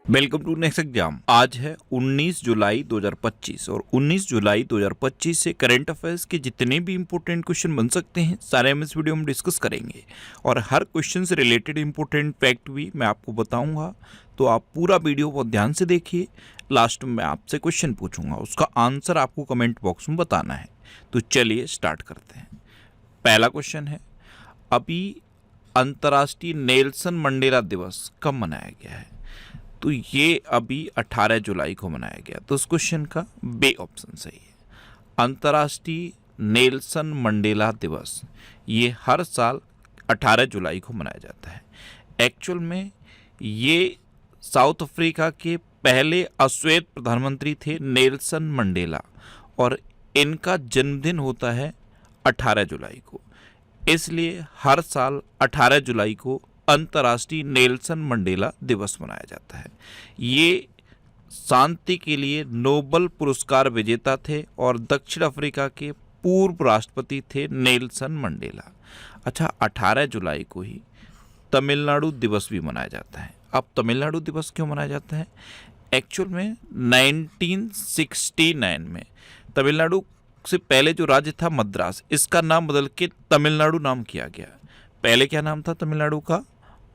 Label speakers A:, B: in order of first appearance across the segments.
A: Welcome to next exam. आज है 19 जुलाई 2025 और 19 जुलाई 2025 से करंट अफेयर्स के जितने भी इंपॉर्टेंट क्वेश्चन बन सकते हैं सारे हम इस वीडियो में डिस्कस करेंगे और हर क्वेश्चन से रिलेटेड इंपॉर्टेंट फैक्ट भी मैं आपको बताऊंगा। तो आप पूरा वीडियो बहुत ध्यान से देखिए। लास्ट में मैं आपसे क्वेश्चन पूछूंगा, उसका आंसर आपको कमेंट बॉक्स में बताना है। तो चलिए स्टार्ट करते हैं। पहला क्वेश्चन है, अभी अंतर्राष्ट्रीय नेल्सन मंडेला दिवस कब मनाया गया है? तो ये अभी 18 जुलाई को मनाया गया। तो उस क्वेश्चन का बे ऑप्शन सही है। अंतर्राष्ट्रीय नेल्सन मंडेला दिवस ये हर साल 18 जुलाई को मनाया जाता है। एक्चुअल में ये साउथ अफ्रीका के पहले अश्वेत प्रधानमंत्री थे नेल्सन मंडेला और इनका जन्मदिन होता है 18 जुलाई को। इसलिए हर साल 18 जुलाई को अंतर्राष्ट्रीय नेल्सन मंडेला दिवस मनाया जाता है। ये शांति के लिए नोबेल पुरस्कार विजेता थे और दक्षिण अफ्रीका के पूर्व राष्ट्रपति थे नेल्सन मंडेला। अच्छा, 18 जुलाई को ही तमिलनाडु दिवस भी मनाया जाता है। अब तमिलनाडु दिवस क्यों मनाया जाता है? एक्चुअल में 1969 में तमिलनाडु से पहले जो राज्य था मद्रास, इसका नाम बदल के तमिलनाडु नाम किया गया। पहले क्या नाम था तमिलनाडु का?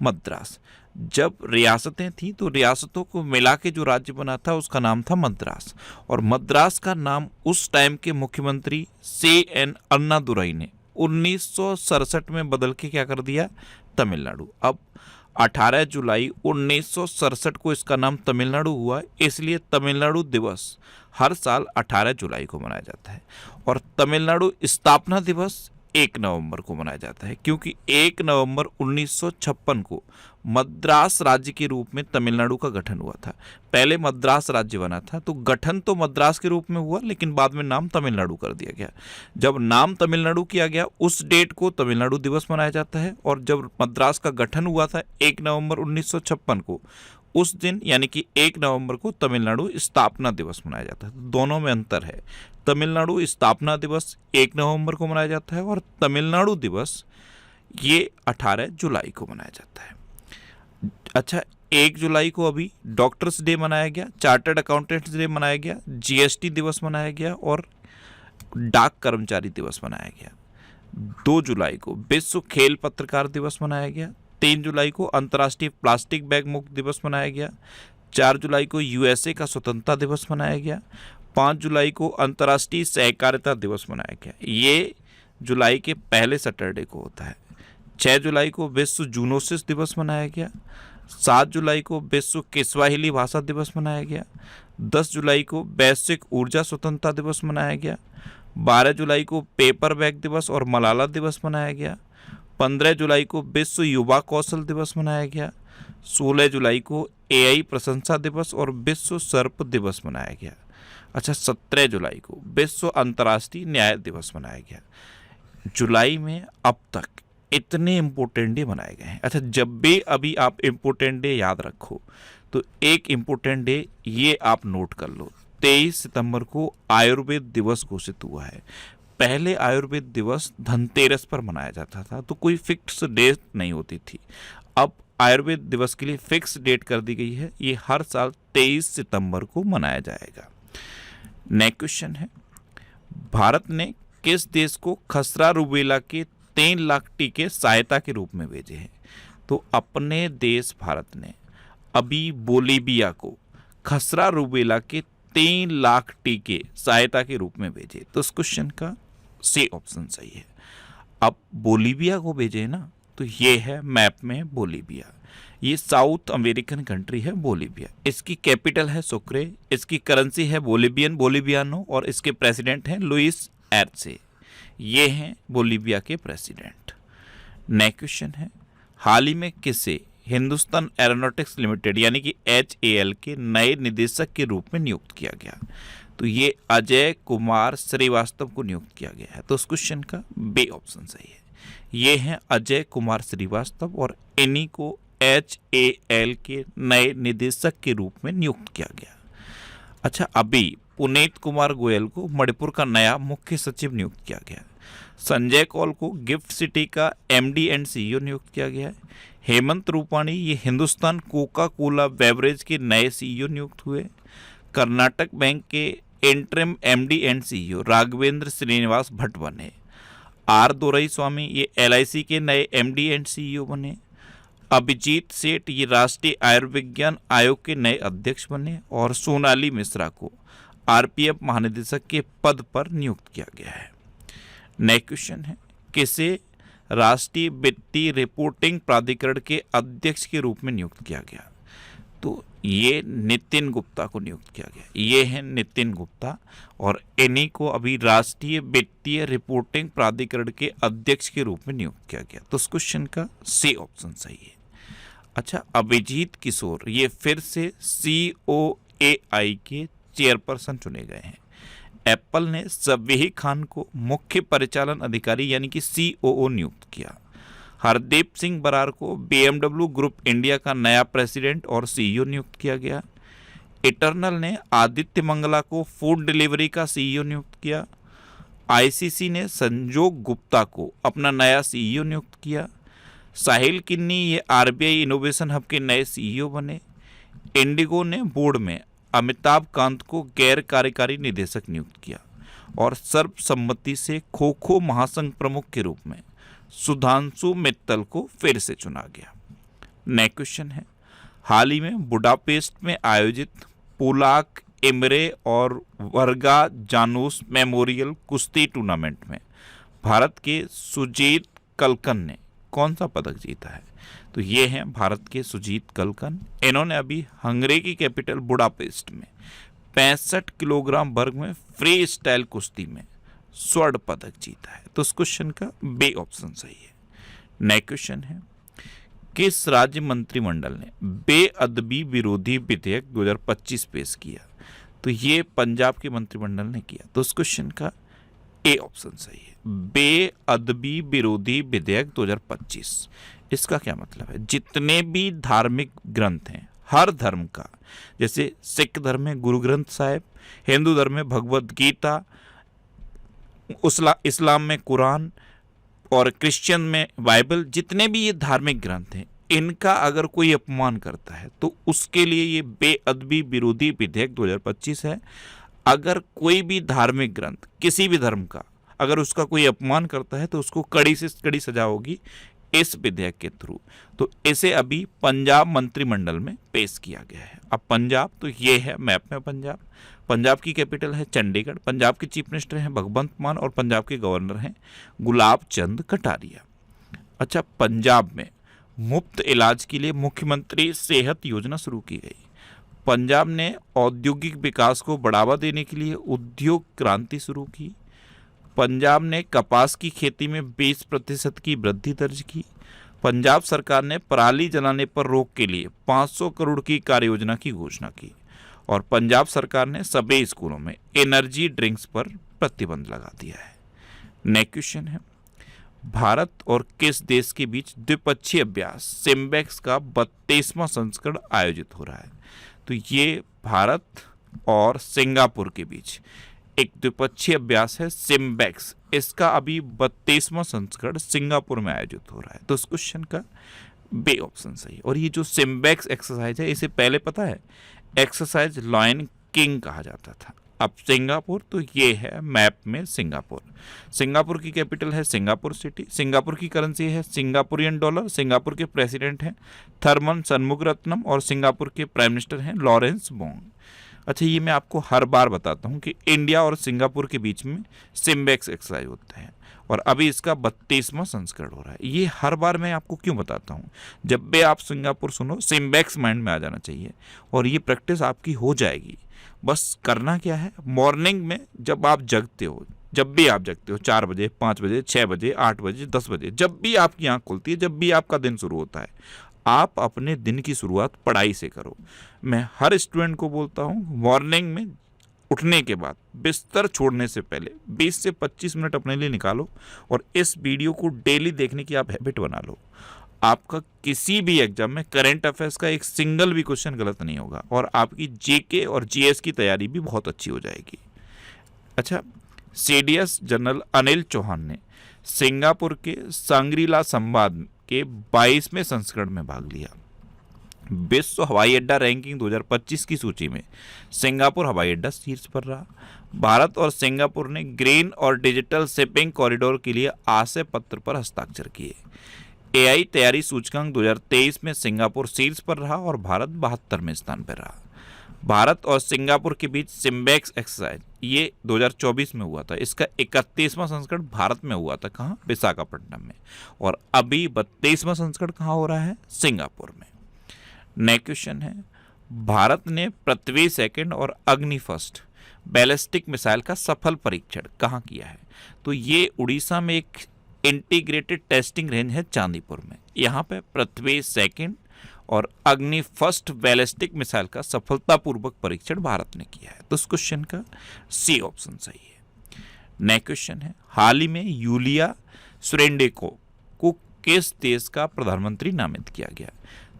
A: मद्रास। जब रियासतें थीं तो रियासतों को मिला के जो राज्य बना था उसका नाम था मद्रास। और मद्रास का नाम उस टाइम के मुख्यमंत्री C.N. अन्नादुरई ने 1967 में बदल के क्या कर दिया? तमिलनाडु। अब 18 जुलाई 1967 को इसका नाम तमिलनाडु हुआ, इसलिए तमिलनाडु दिवस हर साल 18 जुलाई को मनाया जाता है। और तमिलनाडु स्थापना दिवस 1 नवंबर को मनाया जाता है, क्योंकि 1 नवंबर 1956 को मद्रास राज्य के रूप में तमिलनाडु का गठन हुआ था। पहले मद्रास राज्य बना था, तो गठन तो मद्रास के रूप में हुआ, लेकिन बाद में नाम तमिलनाडु कर दिया गया। जब नाम तमिलनाडु किया गया उस डेट को तमिलनाडु दिवस मनाया जाता है। और जब मद्रास का गठन हुआ था 1 नवंबर 1956 को, उस दिन यानी कि 1 नवंबर को तमिलनाडु स्थापना दिवस मनाया जाता है। दोनों में अंतर है। तमिलनाडु स्थापना दिवस 1 नवंबर को मनाया जाता है और तमिलनाडु दिवस ये 18 जुलाई को मनाया जाता है। अच्छा, 1 जुलाई को अभी डॉक्टर्स डे मनाया गया, चार्टर्ड अकाउंटेंट्स डे मनाया गया, GST दिवस मनाया गया और डाक कर्मचारी दिवस मनाया गया। 2 जुलाई को विश्व खेल पत्रकार दिवस मनाया गया। 3 जुलाई को अंतर्राष्ट्रीय प्लास्टिक बैग मुक्त दिवस मनाया गया। 4 जुलाई को USA का स्वतंत्रता दिवस मनाया गया। 5 जुलाई को अंतर्राष्ट्रीय सहकारिता दिवस मनाया गया। ये जुलाई के पहले सैटरडे को होता है। 6 जुलाई को विश्व जूनोसिस दिवस मनाया गया। 7 जुलाई को विश्व किस्वाहिली भाषा दिवस मनाया गया। 10 जुलाई को वैश्विक ऊर्जा स्वतंत्रता दिवस मनाया गया। 12 जुलाई को पेपर बैग दिवस और मलाला दिवस मनाया गया। 15 जुलाई को विश्व युवा कौशल दिवस मनाया गया। 16 जुलाई को AI प्रशंसा दिवस और विश्व सर्प दिवस मनाया गया। अच्छा, 17 जुलाई को विश्व अंतर्राष्ट्रीय न्याय दिवस मनाया गया। जुलाई में अब तक इतने इम्पोर्टेंट डे मनाए गए हैं। अच्छा, जब भी अभी आप इम्पोर्टेंट डे याद रखो तो एक इम्पोर्टेंट डे ये आप नोट कर लो, 23 सितंबर को आयुर्वेद दिवस घोषित हुआ है। पहले आयुर्वेद दिवस धनतेरस पर मनाया जाता था, तो कोई फिक्स डेट नहीं होती थी। अब आयुर्वेद दिवस के लिए फिक्स डेट कर दी गई है, ये हर साल 23 सितंबर को मनाया जाएगा। नेक्स्ट क्वेश्चन है, भारत ने किस देश को खसरा रूबेला के 3 लाख टीके सहायता के रूप में भेजे हैं? तो अपने देश भारत ने अभी बोलीविया को खसरा रूबेला के 3 लाख टीके सहायता के रूप में भेजे। तो इस क्वेश्चन का C ऑप्शन सही है। अब बोलीविया को भेजे ना, तो ये है मैप में बोलीविया। ये साउथ अमेरिकन कंट्री है बोलीविया। इसकी कैपिटल है सुक्रे, इसकी करेंसी है बोलिवियानो और इसके प्रेसिडेंट हैं लुइस एर्चे। ये हैं बोलीविया के प्रेसिडेंट। नेक्स्ट क्वेश्चन है, हाल ही में किसे हिंदुस्तान एरोनॉटिक्स लिमिटेड यानी कि HAL के नए निदेशक के रूप में नियुक्त किया गया? तो ये अजय कुमार श्रीवास्तव को नियुक्त किया गया है। तो उस क्वेश्चन का बे ऑप्शन सही है। ये हैं अजय कुमार श्रीवास्तव और इन्हीं को HAL के नए निदेशक के रूप में नियुक्त किया गया। अच्छा, अभी पुनीत कुमार गोयल को मणिपुर का नया मुख्य सचिव नियुक्त किया गया। संजय कौल को गिफ्ट सिटी का MD एंड CEO नियुक्त किया गया है। हेमंत रूपाणी ये हिंदुस्तान कोका कोला बेवरेज के नए सीईओ नियुक्त हुए। कर्नाटक बैंक के interim MD and CEO Raghavendra Srinivas Bhat बने। आर दोरई स्वामी ये एलआईसी के नए एमडी एंड सीईओ बने। अभिजीत सेठ ये राष्ट्रीय आयुर्विज्ञान आयोग के नए अध्यक्ष बने। और सोनाली मिश्रा को आरपीएफ महानिदेशक के पद पर नियुक्त किया गया है। नेक्स्ट क्वेश्चन है, किसे राष्ट्रीय वित्तीय रिपोर्टिंग प्राधिकरण के अध्यक्ष के रूप में नियुक्त किया गया? तो ये नितिन गुप्ता को नियुक्त किया गया। ये है नितिन गुप्ता और इन्हीं को अभी राष्ट्रीय वित्तीय रिपोर्टिंग प्राधिकरण के अध्यक्ष के रूप में नियुक्त किया गया। तो इस क्वेश्चन का सी ऑप्शन सही है। अच्छा, अभिजीत किशोर ये फिर से COAI के चेयरपर्सन चुने गए हैं। एप्पल ने सबीह खान को मुख्य परिचालन अधिकारी यानी कि COO नियुक्त किया। हरदीप सिंह बरार को BMW ग्रुप इंडिया का नया प्रेसिडेंट और CEO नियुक्त किया गया। इटर्नल ने आदित्य मंगला को फूड डिलीवरी का CEO नियुक्त किया। ICC ने संजोग गुप्ता को अपना नया CEO नियुक्त किया। साहिल किन्नी ये RBI इनोवेशन हब के नए CEO बने। इंडिगो ने बोर्ड में अमिताभ कांत को गैर कार्यकारी निदेशक नियुक्त किया। और सर्वसम्मति से खो खो महासंघ प्रमुख के रूप में सुधांशु मित्तल को फिर से चुना गया। नेक्स्ट क्वेश्चन है, हाल ही में बुडापेस्ट में आयोजित पोलाक इमरे और वर्गा जानोस मेमोरियल कुश्ती टूर्नामेंट में भारत के सुजीत कलकन ने कौन सा पदक जीता है? तो ये हैं भारत के सुजीत कलकन। इन्होंने अभी हंगरी की कैपिटल बुडापेस्ट में 65 किलोग्राम वर्ग में फ्री स्टाइल कुश्ती में स्वर्ण पदक जीता है। तो इस क्वेश्चन का बी ऑप्शन सही है। नेक्स्ट क्वेश्चन है, किस राज्य मंत्रिमंडल ने बेअदबी विरोधी विधेयक 2025 पेश किया? तो ये पंजाब के मंत्रिमंडल ने किया। तो इस क्वेश्चन का ए ऑप्शन सही है। बेअदबी विरोधी विधेयक 2025, इसका क्या मतलब है? जितने भी धार्मिक ग्रंथ हैं हर धर्म का, जैसे सिख धर्म में गुरु ग्रंथ साहिब, हिंदू धर्म में भगवद गीता, इस्लाम में कुरान और क्रिश्चियन में बाइबल, जितने भी ये धार्मिक ग्रंथ हैं इनका अगर कोई अपमान करता है तो उसके लिए ये बेअदबी विरोधी विधेयक 2025 है। अगर कोई भी धार्मिक ग्रंथ किसी भी धर्म का अगर उसका कोई अपमान करता है तो उसको कड़ी से कड़ी सजा होगी इस विधेयक के थ्रू। तो इसे अभी पंजाब मंत्रिमंडल में पेश किया गया है। अब पंजाब, तो ये है मैप में पंजाब। पंजाब की कैपिटल है चंडीगढ़। पंजाब के चीफ मिनिस्टर हैं भगवंत मान और पंजाब के गवर्नर हैं गुलाब चंद कटारिया। अच्छा, पंजाब में मुफ्त इलाज के लिए मुख्यमंत्री सेहत योजना शुरू की गई। पंजाब ने औद्योगिक विकास को बढ़ावा देने के लिए उद्योग क्रांति शुरू की। पंजाब ने कपास की खेती में 20% की वृद्धि दर्ज की। पंजाब सरकार ने पराली जलाने पर रोक के लिए 500 करोड़ की कार्य योजना की घोषणा की। और पंजाब सरकार ने सभी स्कूलों में एनर्जी ड्रिंक्स पर प्रतिबंध लगा दिया है। नेक्स्ट क्वेश्चन है, भारत और किस देश के बीच द्विपक्षीय अभ्यास सिम्बेक्स का 32वां संस्करण आयोजित हो रहा है? तो ये भारत और सिंगापुर के बीच एक द्विपक्षीय अभ्यास है सिम्बेक्स। इसका अभी 32वां संस्करण सिंगापुर में आयोजित हो रहा है। तो इस क्वेश्चन का बी ऑप्शन सही। और ये जो सिम्बेक्स एक्सरसाइज है इसे पहले पता है एक्सरसाइज लायन किंग कहा जाता था। अब सिंगापुर, तो ये है मैप में सिंगापुर। सिंगापुर की कैपिटल है सिंगापुर सिटी। सिंगापुर की करेंसी है सिंगापुरियन डॉलर। सिंगापुर के प्रेसिडेंट हैं थरमन शनमुगरत्नम और सिंगापुर के प्राइम मिनिस्टर हैं लॉरेंस वोंग। अच्छा, ये मैं आपको हर बार बताता हूँ कि इंडिया और सिंगापुर के बीच में सिम्बेक्स एक्सरसाइज होता है और अभी इसका 32वां संस्करण हो रहा है। ये हर बार मैं आपको क्यों बताता हूँ? जब भी आप सिंगापुर सुनो सिम्बेक्स माइंड में आ जाना चाहिए और ये प्रैक्टिस आपकी हो जाएगी। बस करना क्या है, मॉर्निंग में जब आप जगते हो, जब भी आप जगते हो 4 बजे, 5 बजे, 6 बजे, 8 बजे, 10 बजे, जब भी आपकी आँख खुलती है, जब भी आपका दिन शुरू होता है, आप अपने दिन की शुरुआत पढ़ाई से करो। मैं हर स्टूडेंट को बोलता हूँ मॉर्निंग में उठने के बाद बिस्तर छोड़ने से पहले 20 से 25 मिनट अपने लिए निकालो और इस वीडियो को डेली देखने की आप हैबिट बना लो। आपका किसी भी एग्जाम में करंट अफेयर्स का एक सिंगल भी क्वेश्चन गलत नहीं होगा और आपकी जीके और जीएस की तैयारी भी बहुत अच्छी हो जाएगी। अच्छा, CDS जनरल अनिल चौहान ने सिंगापुर के सांग्रीला संवाद के 22वें संस्करण में भाग लिया। विश्व हवाई अड्डा रैंकिंग 2025 की सूची में सिंगापुर हवाई अड्डा शीर्ष पर रहा। भारत और सिंगापुर ने ग्रीन और डिजिटल शिपिंग कॉरिडोर के लिए आशय पत्र पर हस्ताक्षर किए। एआई तैयारी सूचकांक 2023 में सिंगापुर शीर्ष पर रहा और भारत 72वें स्थान पर रहा। भारत और सिंगापुर के बीच सिम्बेक्स एक्सरसाइज ये 2024 में हुआ था। इसका 31वां संस्करण भारत में हुआ था। कहाँ? विशाखापट्टनम में। और अभी 32वां संस्करण कहाँ हो रहा है? सिंगापुर में। नेक्स्ट क्वेश्चन है, भारत ने पृथ्वी सेकंड और अग्नि फर्स्ट बैलिस्टिक मिसाइल का सफल परीक्षण कहाँ किया है? तो ये उड़ीसा में एक इंटीग्रेटेड टेस्टिंग रेंज है चांदीपुर में। यहाँ पे पृथ्वी सेकंड और अग्नि फर्स्ट बैलिस्टिक मिसाइल का सफलतापूर्वक परीक्षण भारत ने किया है। तो इस क्वेश्चन का सी ऑप्शन सही है। नेक्स्ट क्वेश्चन है, हाल ही में यूलिया स्वेरेंडेंको को किस देश का प्रधानमंत्री नामित किया गया?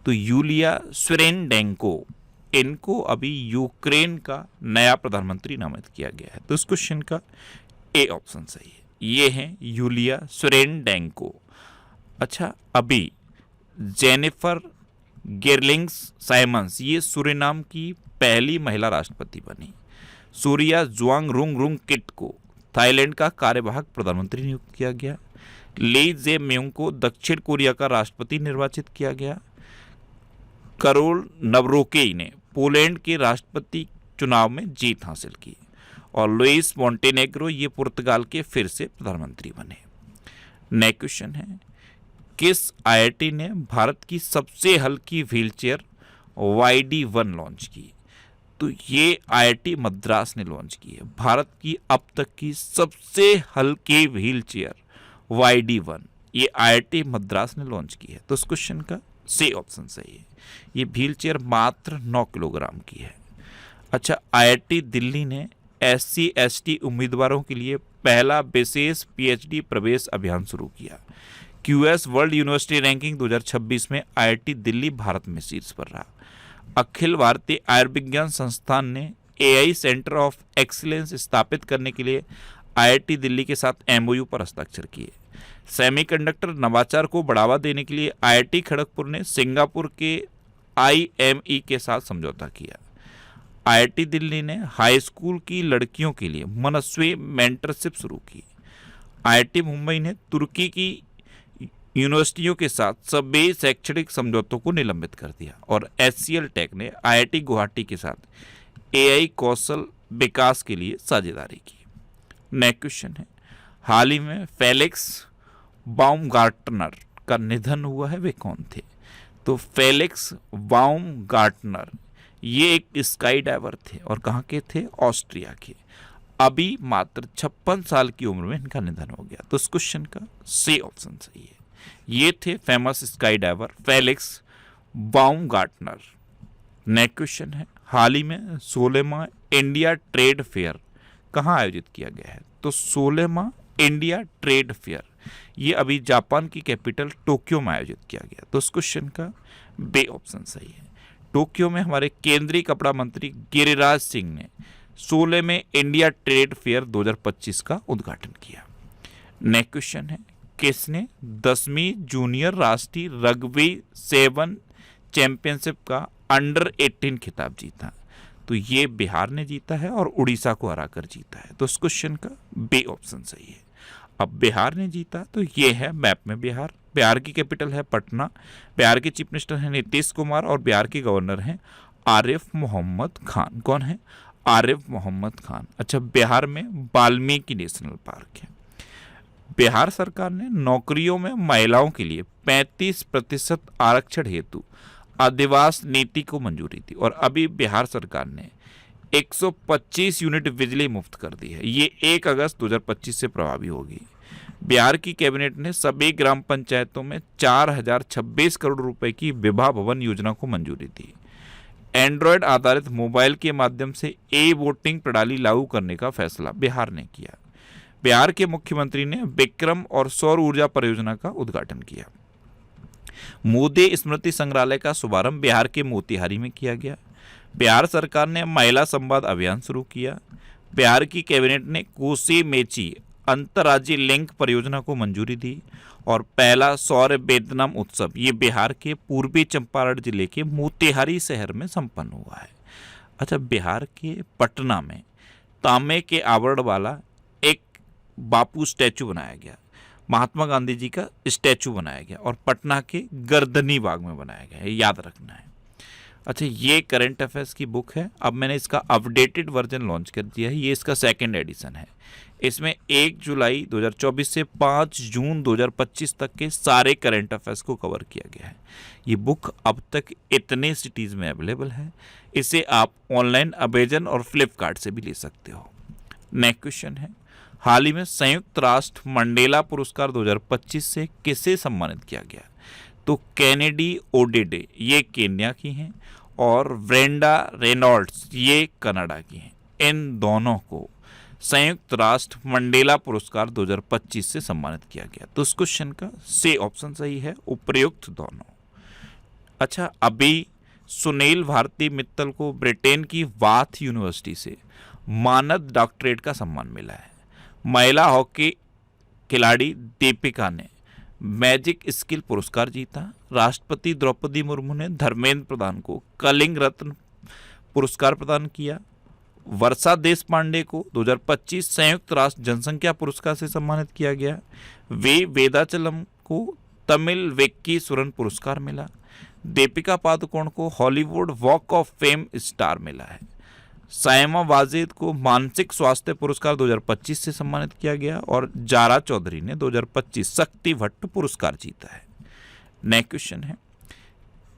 A: तो यूलिया स्वेरेंडेंको इनको अभी यूक्रेन का नया प्रधानमंत्री नामित किया गया है। तो इस क्वेश्चन का ए ऑप्शन सही है। ये हैं यूलिया स्वेरेंडेंको। अच्छा, अभी जेनिफर गेरलिंग्स साइमंस ये सूरीनाम की पहली महिला राष्ट्रपति बनी। सूर्या जुआंगरुंग किट को थाईलैंड का कार्यवाहक प्रधानमंत्री नियुक्त किया गया। ली जे म्यूंग को दक्षिण कोरिया का राष्ट्रपति निर्वाचित किया गया। करोल नवरोकेई ने पोलैंड के राष्ट्रपति चुनाव में जीत हासिल की। और लुइस मोंटेनेग्रो ये पुर्तगाल के फिर से प्रधानमंत्री बने। नेक्स्ट क्वेश्चन है, किस आईआईटी ने भारत की सबसे हल्की व्हीलचेयर YD1 लॉन्च की? तो ये आईआईटी मद्रास ने लॉन्च की है। भारत की अब तक की सबसे हल्की व्हीलचेयर YD1 ये आईआईटी मद्रास ने लॉन्च की है। तो इस क्वेश्चन का सी ऑप्शन सही है। ये व्हीलचेयर मात्र 9 किलोग्राम की है। अच्छा, आईआईटी दिल्ली ने SC/ST उम्मीदवारों के लिए पहला विशेष PhD प्रवेश अभियान शुरू किया। QS वर्ल्ड यूनिवर्सिटी रैंकिंग 2026 में आईआईटी दिल्ली भारत में शीर्ष पर रहा। अखिल भारतीय आयुर्विज्ञान संस्थान ने AI सेंटर ऑफ एक्सीलेंस स्थापित करने के लिए आईआईटी दिल्ली के साथ MOU पर हस्ताक्षर किए। सेमीकंडक्टर नवाचार को बढ़ावा देने के लिए आईआईटी खड़गपुर ने सिंगापुर के IME के साथ समझौता किया। आईआईटी दिल्ली ने हाई स्कूल की लड़कियों के लिए मनस्वी मेंटरशिप शुरू की। आईआईटी मुंबई ने तुर्की की यूनिवर्सिटियों के साथ सभी शैक्षणिक समझौतों को निलंबित कर दिया। और HCL टेक ने आईआईटी गुवाहाटी के साथ AI कौशल विकास के लिए साझेदारी की। नेक्स्ट क्वेश्चन है, हाल ही में फेलिक्स बाउमगार्टनर का निधन हुआ है, वे कौन थे? तो फेलिक्स बाउमगार्टनर ये एक स्काई डाइवर थे और कहाँ के थे? ऑस्ट्रिया के। अभी मात्र 56 साल की उम्र में इनका निधन हो गया। तो इस क्वेश्चन का सी ऑप्शन सही है। ये थे famous sky diver Felix Baumgartner. Next question है, हाल ही में 16वां इंडिया ट्रेड फेयर कहाँ आयोजित किया गया है? तो 16वां इंडिया ट्रेड फेयर ये अभी जापान की कैपिटल टोक्यो में आयोजित किया गया। तो इस क्वेश्चन का बी ऑप्शन सही है। टोक्यो में हमारे केंद्रीय कपड़ा मंत्री गिरिराज सिंह ने 16वें इंडिया ट्रेड फेयर 2025 का उद्घाटन किया। नेक्स्ट क्वेश्चन है, किसने 10वीं जूनियर राष्ट्रीय रग्बी 7 चैंपियनशिप का अंडर 18 खिताब जीता? तो ये बिहार ने जीता है और उड़ीसा को हराकर जीता है। तो इस क्वेश्चन का बी ऑप्शन सही है। अब बिहार ने जीता तो ये है मैप में बिहार। बिहार की कैपिटल है पटना। बिहार के चीफ मिनिस्टर हैं नीतीश कुमार और बिहार के गवर्नर हैं आरिफ मोहम्मद खान। कौन है? आरिफ मोहम्मद खान। अच्छा, बिहार में वाल्मीकि नेशनल पार्क है। बिहार सरकार ने नौकरियों में महिलाओं के लिए 35% आरक्षण हेतु आदिवास नीति को मंजूरी दी और अभी बिहार सरकार ने 125 यूनिट बिजली मुफ्त कर दी है। ये 1 अगस्त 2025 से प्रभावी होगी। बिहार की कैबिनेट ने सभी ग्राम पंचायतों में 4026 करोड़ रुपए की विवाह भवन योजना को मंजूरी दी। एंड्रॉयड आधारित मोबाइल के माध्यम से वोटिंग प्रणाली लागू करने का फैसला बिहार ने किया। बिहार के मुख्यमंत्री ने विक्रम और सौर ऊर्जा परियोजना का उद्घाटन किया। मोदी स्मृति संग्रहालय का शुभारंभ बिहार के मोतिहारी में किया गया। बिहार सरकार ने महिला संवाद अभियान शुरू किया। बिहार की कैबिनेट ने कोसी मेची अंतर्राज्यीय लिंक परियोजना को मंजूरी दी। और पहला सौर वेदनम उत्सव ये बिहार के पूर्वी चंपारण जिले के मोतिहारी शहर में संपन्न हुआ है। अच्छा, बिहार के पटना में तांबे के आवरण वाला एक बापू स्टैचू बनाया गया, महात्मा गांधी जी का स्टैचू बनाया गया और पटना के गर्दनी बाग में बनाया गया है, याद रखना है। अच्छा, ये करंट अफेयर्स की बुक है। अब मैंने इसका अपडेटेड वर्जन लॉन्च कर दिया है। ये इसका सेकंड एडिशन है। इसमें 1 जुलाई 2024 से 5 जून 2025 तक के सारे करंट अफेयर्स को कवर किया गया है। ये बुक अब तक इतने सिटीज़ में अवेलेबल है। इसे आप ऑनलाइन अमेजन और फ्लिपकार्ट से भी ले सकते हो। नेक्स्ट क्वेश्चन है, हाल ही में संयुक्त राष्ट्र मंडेला पुरस्कार 2025 से किसे सम्मानित किया गया? तो कैनेडी ओडेडे ये केन्या की हैं और ब्रेंडा रेनॉल्ड्स ये कनाडा की हैं। इन दोनों को संयुक्त राष्ट्र मंडेला पुरस्कार 2025 से सम्मानित किया गया। तो इस क्वेश्चन का सी ऑप्शन सही है, उपयुक्त दोनों। अच्छा, अभी सुनील भारती मित्तल को ब्रिटेन की बाथ यूनिवर्सिटी से मानद डॉक्टरेट का सम्मान मिला है। महिला हॉकी खिलाड़ी दीपिका ने मैजिक स्किल पुरस्कार जीता। राष्ट्रपति द्रौपदी मुर्मू ने धर्मेंद्र प्रधान को कलिंग रत्न पुरस्कार प्रदान किया। वर्षा देश पांडे को 2025 संयुक्त राष्ट्र जनसंख्या पुरस्कार से सम्मानित किया गया। वेदाचलम को तमिल वेक्की सुरन पुरस्कार मिला। दीपिका पादुकोण को Hollywood walk of fame star मिला है। सायमा वाजिद को मानसिक स्वास्थ्य पुरस्कार 2025 से सम्मानित किया गया और जारा चौधरी ने 2025 शक्ति भट्ट पुरस्कार जीता है। नेक्स्ट क्वेश्चन है,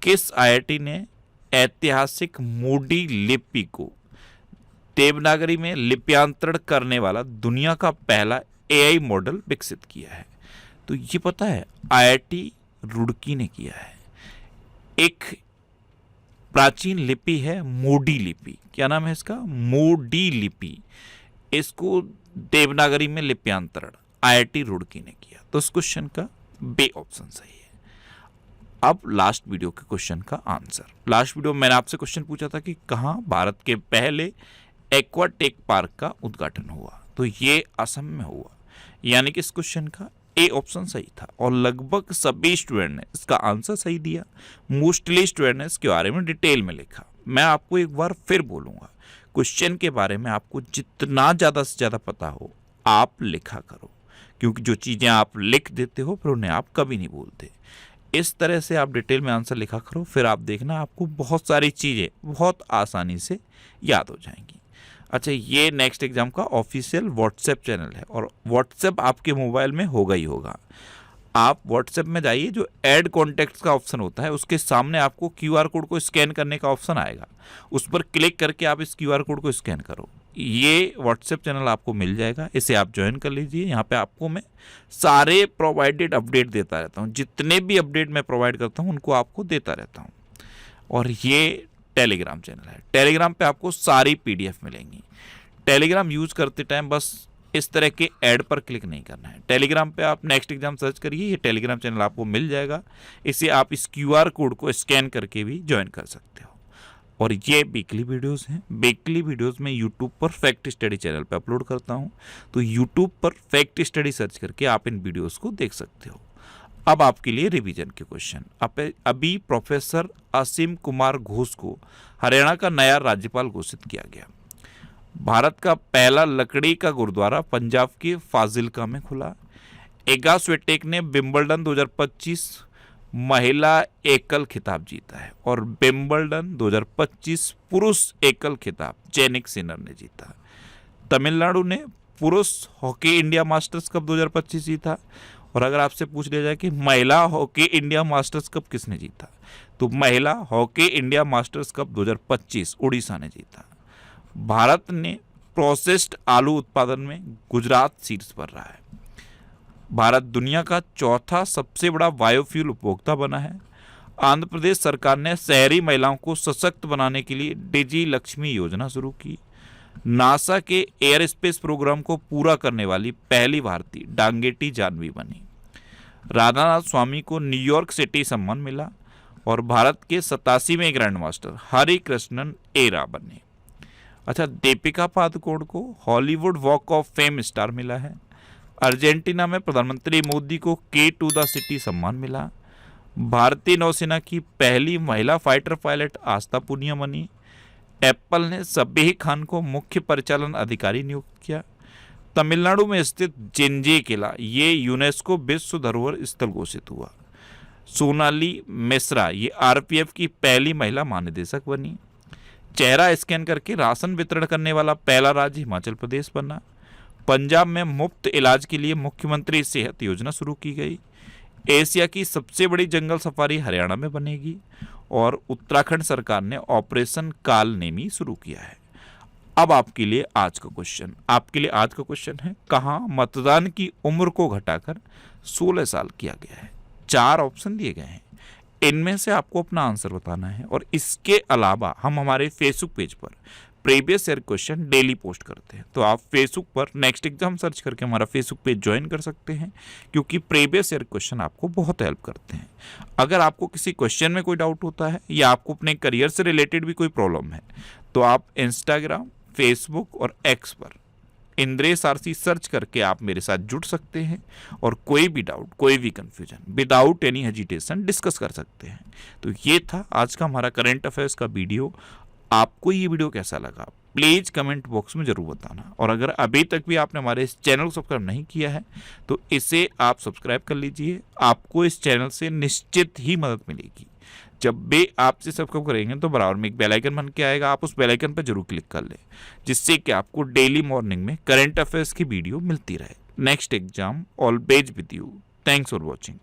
A: किस आईआईटी ने ऐतिहासिक मोडी लिपि को देवनागरी में लिप्यांतरण करने वाला दुनिया का पहला एआई मॉडल विकसित किया है? तो ये पता है, आईआईटी रुड़की ने किया है। एक प्राचीन लिपि है मोडी लिपि। क्या नाम है इसका? मोडी लिपि। इसको देवनागरी में लिप्यांतरण आईआईटी रुड़की ने किया। तो इस क्वेश्चन का बी ऑप्शन सही है। अब लास्ट वीडियो के क्वेश्चन का आंसर। लास्ट वीडियो में मैंने आपसे क्वेश्चन पूछा था कि कहाँ भारत के पहले एक्वाटेक पार्क का उद्घाटन हुआ? तो ये असम में हुआ। यानी कि इस क्वेश्चन का ए ऑप्शन सही था और लगभग सभी स्टूडेंट ने इसका आंसर सही दिया। मोस्टली स्टूडेंट ने इसके बारे में डिटेल में लिखा। मैं आपको एक बार फिर बोलूँगा, क्वेश्चन के बारे में आपको जितना ज़्यादा से ज़्यादा पता हो आप लिखा करो, क्योंकि जो चीज़ें आप लिख देते हो फिर उन्हें आप कभी नहीं भूलते। इस तरह से आप डिटेल में आंसर लिखा करो, फिर आप देखना आपको बहुत सारी चीज़ें बहुत आसानी से याद हो जाएंगी। अच्छा, ये नेक्स्ट एग्जाम का ऑफिशियल व्हाट्सएप चैनल है और व्हाट्सएप आपके मोबाइल में होगा ही होगा। आप व्हाट्सएप में जाइए, जो ऐड कॉन्टैक्ट्स का ऑप्शन होता है उसके सामने आपको क्यूआर कोड को स्कैन करने का ऑप्शन आएगा। उस पर क्लिक करके आप इस क्यूआर कोड को स्कैन करो। ये व्हाट्सएप चैनल आपको मिल जाएगा, इसे आप ज्वाइन कर लीजिए। यहाँ पे आपको मैं सारे प्रोवाइडेड अपडेट देता रहता हूँ। जितने भी अपडेट मैं प्रोवाइड करता हूँ उनको आपको देता रहता हूँ। और ये टेलीग्राम चैनल है। टेलीग्राम पे आपको सारी पीडीएफ मिलेंगी। टेलीग्राम यूज करते टाइम बस इस तरह के ऐड पर क्लिक नहीं करना है। टेलीग्राम पे आप नेक्स्ट एग्जाम सर्च करिए, ये टेलीग्राम चैनल आपको मिल जाएगा। इसे आप इस क्यूआर कोड को स्कैन करके भी ज्वाइन कर सकते हो। और ये वीकली वीडियोस हैं। वीकली वीडियोस में यूट्यूब पर फैक्ट स्टडी चैनल पे अपलोड करता हूँ, तो यूट्यूब पर फैक्ट स्टडी सर्च करके आप इन वीडियोस को देख सकते हो। अब आपके लिए रिवीजन के क्वेश्चन। अभी प्रोफेसर असीम कुमार घोष को हरियाणा का नया राज्यपाल घोषित किया गया। भारत का पहला लकड़ी का गुरुद्वारा पंजाब के फाजिल्का में खुला। इगा स्विटेक ने विंबलडन 2025 महिला एकल खिताब जीता है और विंबलडन 2025 पुरुष एकल खिताब जेनिक सिनर ने जीता। तमिलनाडु ने पुरुष हॉकी इंडिया मास्टर्स कप 2025 जीता। और अगर आपसे पूछ लिया जाए कि महिला हॉकी इंडिया मास्टर्स कप किसने जीता, तो महिला hockey India masters cup 2025 Orissa ने जीता। भारत ने प्रोसेस्ड आलू उत्पादन में गुजरात शीर्ष पर रहा है। भारत दुनिया का चौथा सबसे बड़ा बायोफ्यूल उपभोक्ता बना है। आंध्र प्रदेश सरकार ने शहरी महिलाओं को सशक्त बनाने के लिए डिजी लक्ष्मी योजना शुरू की। नासा के एयर स्पेस प्रोग्राम को पूरा करने वाली पहली भारतीय डांगेटी जानवी बनी। राधानाथ स्वामी को न्यूयॉर्क सिटी सम्मान मिला और भारत के 87वें ग्रैंड मास्टर हरि कृष्णन एरा बने। अच्छा, दीपिका पादुकोण को Hollywood walk of fame star मिला है। अर्जेंटीना में प्रधानमंत्री मोदी को के टू द सिटी सम्मान मिला। भारतीय नौसेना की पहली महिला फाइटर पायलट आस्था पूनिया बनी। एप्पल ने सबीह खान को मुख्य परिचालन अधिकारी नियुक्त किया। तमिलनाडु में स्थित जिंजे किला ये यूनेस्को विश्व धरोहर स्थल घोषित हुआ। सोनाली मिश्रा ये आरपीएफ की पहली महिला महानिदेशक बनी। चेहरा स्कैन करके राशन वितरण करने वाला पहला राज्य हिमाचल प्रदेश बना। पंजाब में मुफ्त इलाज के लिए मुख्यमंत्री सेहत योजना शुरू की गई। एशिया की सबसे बड़ी जंगल सफारी हरियाणा में बनेगी। और उत्तराखंड सरकार ने ऑपरेशन काल नेमी शुरू किया है। अब आपके लिए आज का क्वेश्चन है, कहाँ मतदान की उम्र को घटाकर 16 साल किया गया है? 4 ऑप्शन दिए गए हैं, इनमें से आपको अपना आंसर बताना है। और इसके अलावा हम हमारे फेसबुक पेज पर previous year question daily post करते हैं, तो आप फेसबुक पर नेक्स्ट एग्जाम सर्च करके हमारा फेसबुक पेज ज्वाइन कर सकते हैं, क्योंकि प्रीवियस ईयर क्वेश्चन आपको बहुत हेल्प करते हैं। अगर आपको किसी क्वेश्चन में कोई डाउट होता है या आपको अपने करियर से रिलेटेड भी कोई प्रॉब्लम है, तो आप इंस्टाग्राम, फेसबुक और एक्स पर इंद्रेश आरसी सर्च करके आप मेरे साथ जुड़ सकते हैं और कोई भी डाउट, कोई भी confusion without any hesitation discuss कर सकते हैं। तो ये था आज का हमारा करंट अफेयर्स का वीडियो। आपको ये वीडियो कैसा लगा प्लीज़ कमेंट बॉक्स में ज़रूर बताना। और अगर अभी तक भी आपने हमारे इस चैनल को सब्सक्राइब नहीं किया है तो इसे आप सब्सक्राइब कर लीजिए। आपको इस चैनल से निश्चित ही मदद मिलेगी। जब भी आपसे सब्सक्राइब करेंगे तो बराबर में एक बेल आइकन बन के आएगा, आप उस बेल आइकन पर जरूर क्लिक कर लें, जिससे कि आपको डेली मॉर्निंग में करंट अफेयर्स की वीडियो मिलती रहे। Next exam always with you. Thanks for watching.